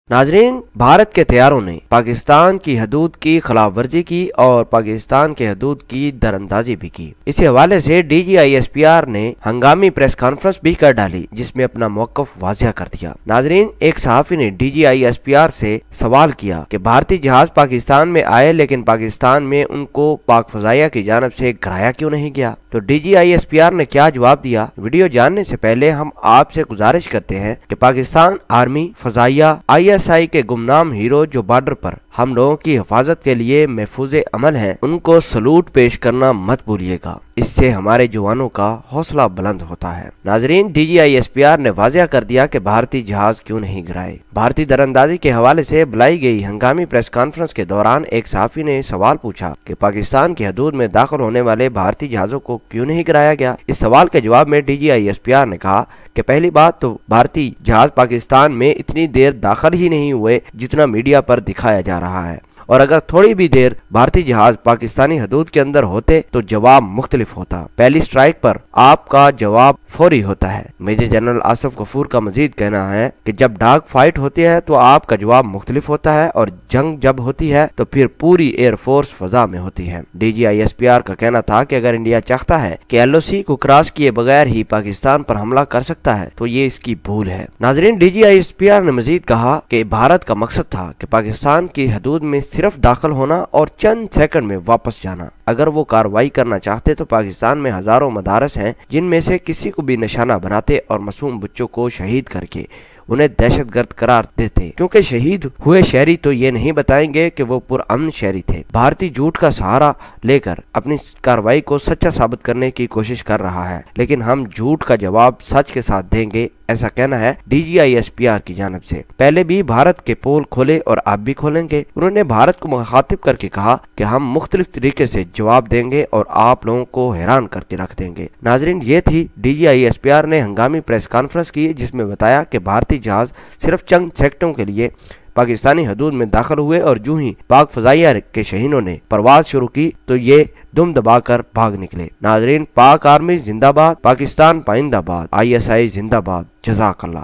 नाजरीन, भारत के तैयारों ने पाकिस्तान की हदूद की खिलाफ वर्जी की और पाकिस्तान के हदूद की दरअंदाजी भी की। इसी हवाले से DGISPR ने हंगामी प्रेस कॉन्फ्रेंस भी कर डाली, जिसमें अपना मौक़िफ़ वाज़िह कर दिया। नाजरीन, एक सहाफ़ी ने DGISPR से सवाल किया कि भारतीय जहाज पाकिस्तान में आए, लेकिन पाकिस्तान में उनको पाक फ़ज़ाइया की जानिब से गिराया क्यों नहीं गया? तो DGISPR ने क्या जवाब दिया? वीडियो जानने से पहले हम आपसे गुजारिश करते हैं कि पाकिस्तान आर्मी, फ़ज़ाइया, ISI के गुमनाम हीरो जो बॉर्डर पर हम लोगों की हिफाजत के लिए महफूज़े अमल हैं, उनको सलूट पेश करना मत भूलिएगा। इससे हमारे जवानों का हौसला बुलंद होता है। नाजरीन, DGISPR ने वाज़िह कर दिया कि भारतीय जहाज क्यों नहीं गिराए। भारतीय दरअंदाजी के हवाले से बुलाई गई हंगामी प्रेस कॉन्फ्रेंस के दौरान एक सहाफ़ी ने सवाल पूछा कि पाकिस्तान की हदूद में दाखिल होने वाले भारतीय जहाजों को क्यों नहीं गिराया गया। इस सवाल के जवाब में DGISPR ने कहा कि पहली बात तो भारतीय जहाज पाकिस्तान में इतनी देर दाखिल ही नहीं हुए जितना मीडिया पर दिखाया जा रहा है, और अगर थोड़ी भी देर भारतीय जहाज पाकिस्तानी हदूद के अंदर होते तो जवाब मुख्तलिफ होता। पहली स्ट्राइक पर आपका जवाब फौरी होता है। मेजर जनरल आसिफ गफूर का मजीद कहना है कि जब डाग फाइट होती है तो आपका जवाब मुख्तलिफ होता है, और जंग जब होती है तो फिर पूरी एयरफोर्स फजा में होती है। DGISPR का कहना था कि अगर इंडिया चाहता है कि LOC को क्रॉस किए बगैर ही पाकिस्तान पर हमला कर सकता है तो ये इसकी भूल है। नाजरीन, DGISPR ने मजीद कहा कि भारत का मकसद था कि पाकिस्तान की हदूद में सिर्फ दाखिल होना और चंद सेकंड में वापस जाना। अगर वो कार्रवाई करना चाहते तो पाकिस्तान में हजारों मदारस हैं जिनमें से किसी को भी निशाना बनाते और मासूम बच्चों को शहीद करके उन्हें दहशतगर्द करार देते, क्योंकि शहीद हुए शहरी तो ये नहीं बताएंगे कि वो पुरअमन शहरी थे। भारतीय झूठ का सहारा लेकर अपनी कार्रवाई को सच्चा साबित करने की कोशिश कर रहा है, लेकिन हम झूठ का जवाब सच के साथ देंगे, ऐसा कहना है DGISPR की जानिब से। पहले भी भारत के पोल खोले और आप भी खोलेंगे। उन्होंने भारत को मुखातिब करके कहा कि हम मुख्तलिफ तरीके से जवाब देंगे और आप लोगों को हैरान करके रख देंगे। नाजरीन, ये थी DGISPR ने हंगामी प्रेस कॉन्फ्रेंस की, जिसमें बताया कि भारतीय जहाज सिर्फ चंद सेकंडों के लिए पाकिस्तानी हदूद में दाखिल हुए और जो ही पाक फ़ज़ाइया के शहीनों ने परवाज शुरू की तो ये दुम दबाकर भाग निकले। नाजरीन, पाक आर्मी जिंदाबाद, पाकिस्तान पाइंदाबाद, ISI जिंदाबाद। जज़ाकल्लाह।